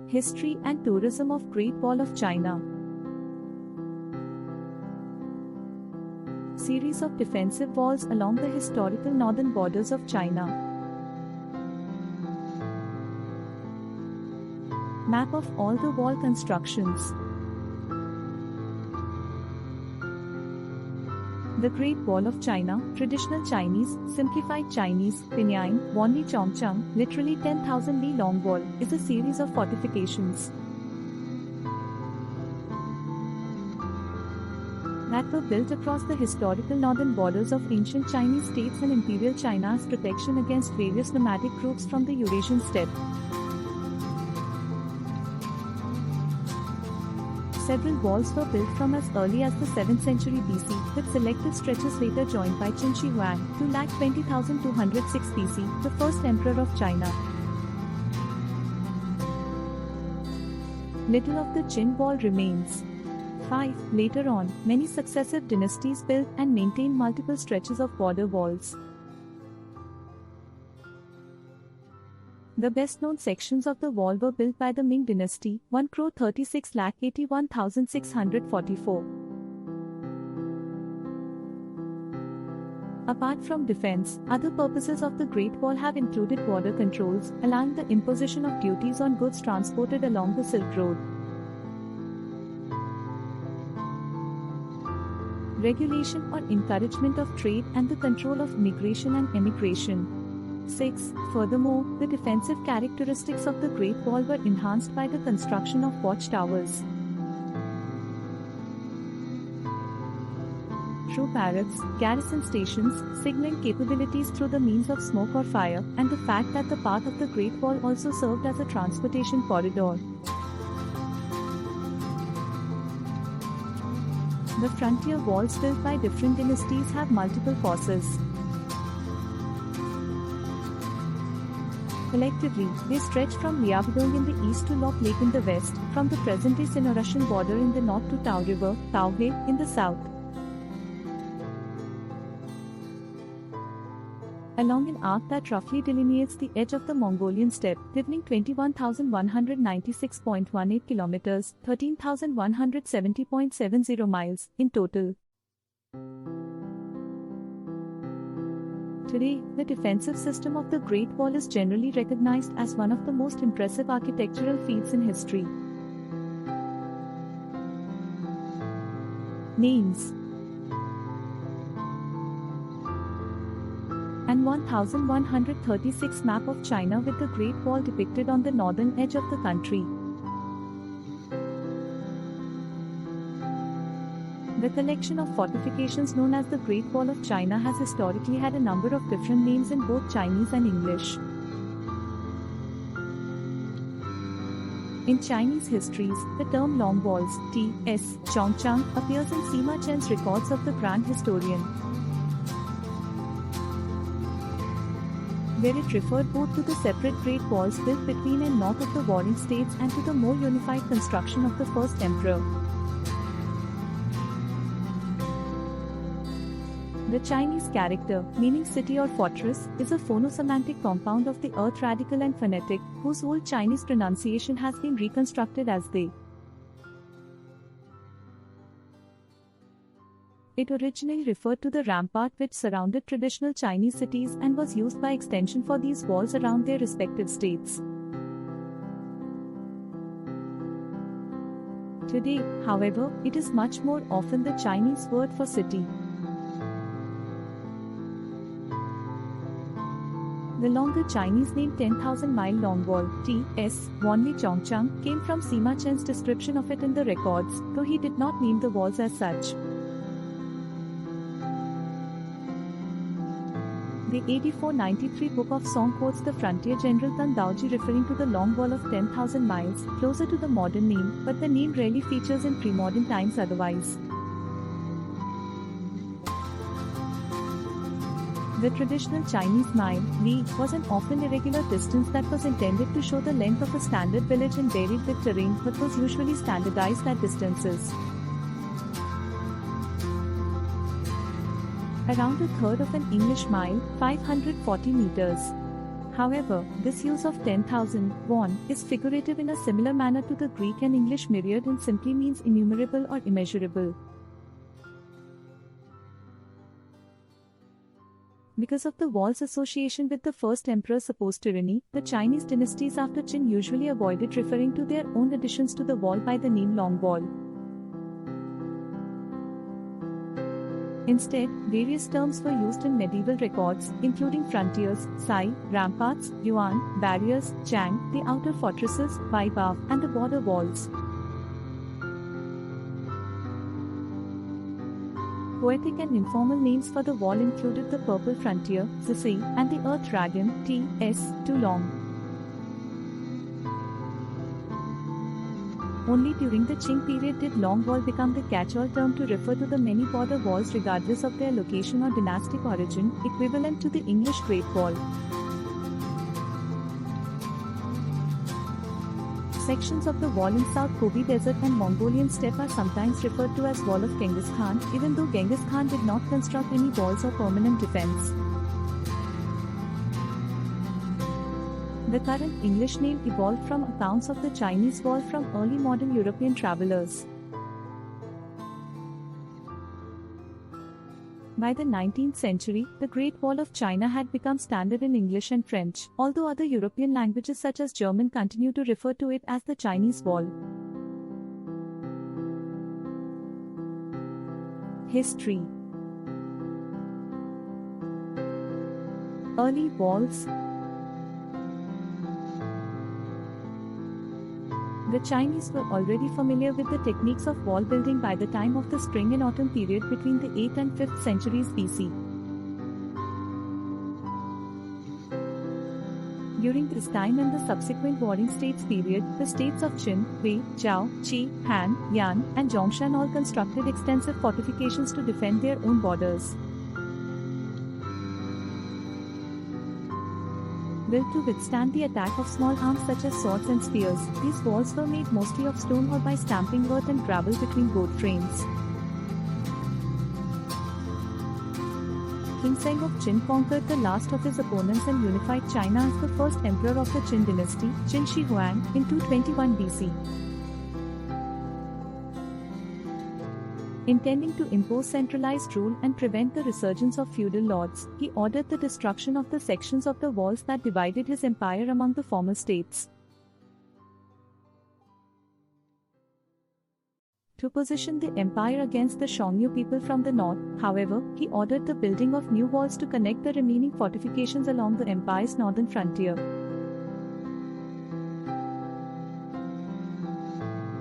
History and tourism of Great Wall of China. Series of defensive walls along the historical northern borders of China. Map of all the wall constructions. The Great Wall of China, traditional Chinese, simplified Chinese, Pinyin, Wanli Chongcheng, literally 10,000 li long wall, is a series of fortifications that were built across the historical northern borders of ancient Chinese states and Imperial China as protection against various nomadic groups from the Eurasian steppe. Several walls were built from as early as the 7th century BC, with selected stretches later joined by Qin Shi Huang, 2,20,206 BC, the first emperor of China. Little of the Qin wall remains. 5. Later on, many successive dynasties built and maintained multiple stretches of border walls. The best-known sections of the wall were built by the Ming dynasty, 1,36,81,644. Apart from defense, other purposes of the Great Wall have included border controls, allowing the imposition of duties on goods transported along the Silk Road. Regulation or encouragement of trade and the control of migration and emigration. 6. Furthermore, the defensive characteristics of the Great Wall were enhanced by the construction of watchtowers. Troop barracks, garrison stations, signaling capabilities through the means of smoke or fire, and the fact that the path of the Great Wall also served as a transportation corridor. The frontier walls built by different dynasties have multiple forces. Collectively, they stretch from Liaodong in the east to Lok Lake in the west, from the present-day Sino-Russian border in the north to Tao River, Taohe, in the south. Along an arc that roughly delineates the edge of the Mongolian steppe, totaling 21,196.18 kilometers, 13,170.70 miles, in total. Today, the defensive system of the Great Wall is generally recognized as one of the most impressive architectural feats in history. Names and 1136 map of China with the Great Wall depicted on the northern edge of the country. The collection of fortifications known as the Great Wall of China has historically had a number of different names in both Chinese and English. In Chinese histories, the term Long Walls, T.S. Chongcheng, appears in Sima Qian's records of the Grand Historian, where it referred both to the separate Great Walls built between and north of the warring states and to the more unified construction of the first emperor. The Chinese character, meaning city or fortress, is a phonosemantic compound of the Earth radical and phonetic, whose Old Chinese pronunciation has been reconstructed as they. It originally referred to the rampart which surrounded traditional Chinese cities and was used by extension for these walls around their respective states. Today, however, it is much more often the Chinese word for city. The longer Chinese name 10,000-mile long wall, T.S. Wanli Chongcheng, came from Sima Qian's description of it in the records, though he did not name the walls as such. The 8493 Book of Song quotes the frontier general Tan Daoji referring to the long wall of 10,000 miles, closer to the modern name, but the name rarely features in pre-modern times otherwise. The traditional Chinese mile, li, was an often irregular distance that was intended to show the length of a standard village and varied with terrain but was usually standardized at distances. Around a third of an English mile, 540 meters. However, this use of 10,000 won is figurative in a similar manner to the Greek and English myriad and simply means innumerable or immeasurable. Because of the wall's association with the first emperor supposed tyranny, the Chinese dynasties after Qin usually avoided referring to their own additions to the wall by the name Long Wall. Instead, various terms were used in medieval records, including frontiers, Sai, ramparts, Yuan, barriers, Chang, the outer fortresses, Baibao, and the border walls. Poetic and informal names for the wall included the Purple Frontier, Zisi, and the Earth Dragon, T.S. Tulong. Only during the Qing period did Long Wall become the catch-all term to refer to the many border walls regardless of their location or dynastic origin, equivalent to the English Great Wall. Sections of the wall in South Gobi Desert and Mongolian steppe are sometimes referred to as Wall of Genghis Khan, even though Genghis Khan did not construct any walls or permanent defense. The current English name evolved from accounts of the Chinese wall from early modern European travelers. By the 19th century, the Great Wall of China had become standard in English and French, although other European languages such as German continue to refer to it as the Chinese Wall. History. Early walls. The Chinese were already familiar with the techniques of wall building by the time of the spring and autumn period between the 8th and 5th centuries BC. During this time and the subsequent Warring States period, the states of Qin, Wei, Zhao, Qi, Han, Yan, and Zhongshan all constructed extensive fortifications to defend their own borders. Built to withstand the attack of small arms such as swords and spears, these walls were made mostly of stone or by stamping earth and gravel between both frames. King Seng of Qin conquered the last of his opponents and unified China as the first emperor of the Qin dynasty, Qin Shi Huang, in 221 BC. Intending to impose centralized rule and prevent the resurgence of feudal lords, he ordered the destruction of the sections of the walls that divided his empire among the former states. To position the empire against the Xiongnu people from the north, however, he ordered the building of new walls to connect the remaining fortifications along the empire's northern frontier.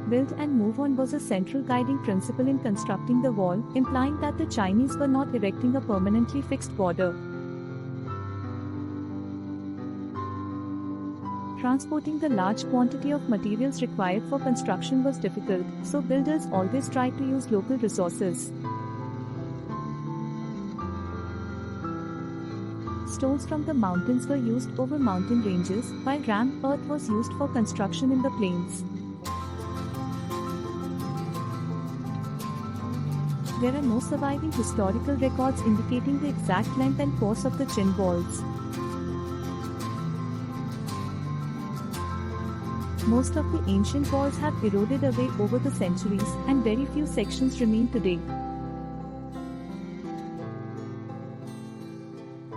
Build and move on was a central guiding principle in constructing the wall, implying that the Chinese were not erecting a permanently fixed border. Transporting the large quantity of materials required for construction was difficult, so builders always tried to use local resources. Stones from the mountains were used over mountain ranges, while rammed earth was used for construction in the plains. There are no surviving historical records indicating the exact length and course of the Qin walls. Most of the ancient walls have eroded away over the centuries, and very few sections remain today.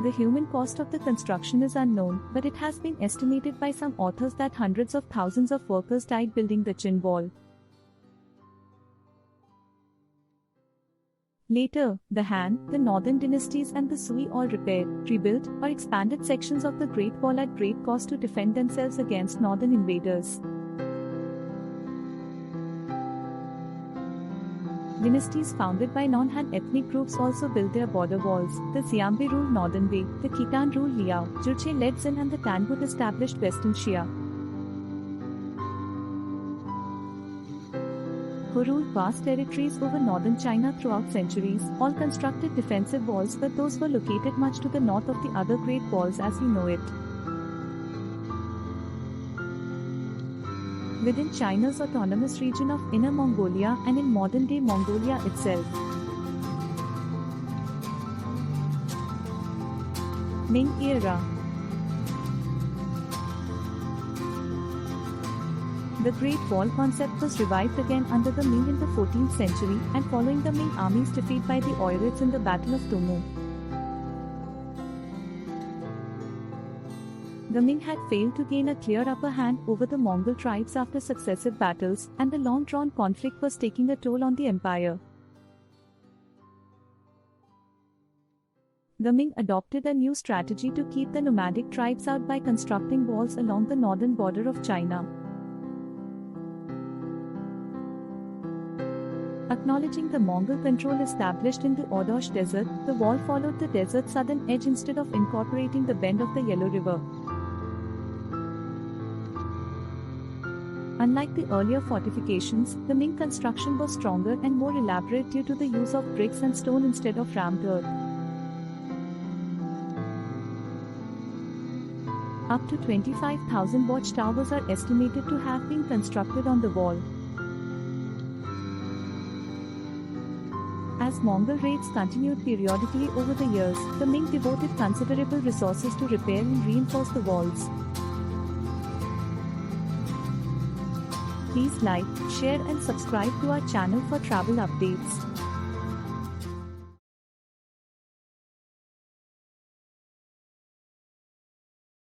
The human cost of the construction is unknown, but it has been estimated by some authors that hundreds of thousands of workers died building the Qin wall. Later, the Han, the northern dynasties and the Sui all repaired, rebuilt, or expanded sections of the Great Wall at great cost to defend themselves against northern invaders. Dynasties founded by non-Han ethnic groups also built their border walls. The Xianbei ruled northern Wei, the Khitan ruled Liao, Jurche led Xin and the Tangut established western Xia. Who ruled vast territories over northern China throughout centuries, all constructed defensive walls, but those were located much to the north of the other Great Walls as we know it. Within China's autonomous region of Inner Mongolia and in modern-day Mongolia itself. Ming era. The Great Wall concept was revived again under the Ming in the 14th century and following the Ming army's defeat by the Oirids in the Battle of Tomo. The Ming had failed to gain a clear upper hand over the Mongol tribes after successive battles, and the long-drawn conflict was taking a toll on the empire. The Ming adopted a new strategy to keep the nomadic tribes out by constructing walls along the northern border of China. Acknowledging the Mongol control established in the Ordos Desert, the wall followed the desert's southern edge instead of incorporating the bend of the Yellow River. Unlike the earlier fortifications, the Ming construction was stronger and more elaborate due to the use of bricks and stone instead of rammed earth. Up to 25,000 watchtowers are estimated to have been constructed on the wall. As Mongol raids continued periodically over the years, the Ming devoted considerable resources to repair and reinforce the walls. Please like, share and subscribe to our channel for travel updates.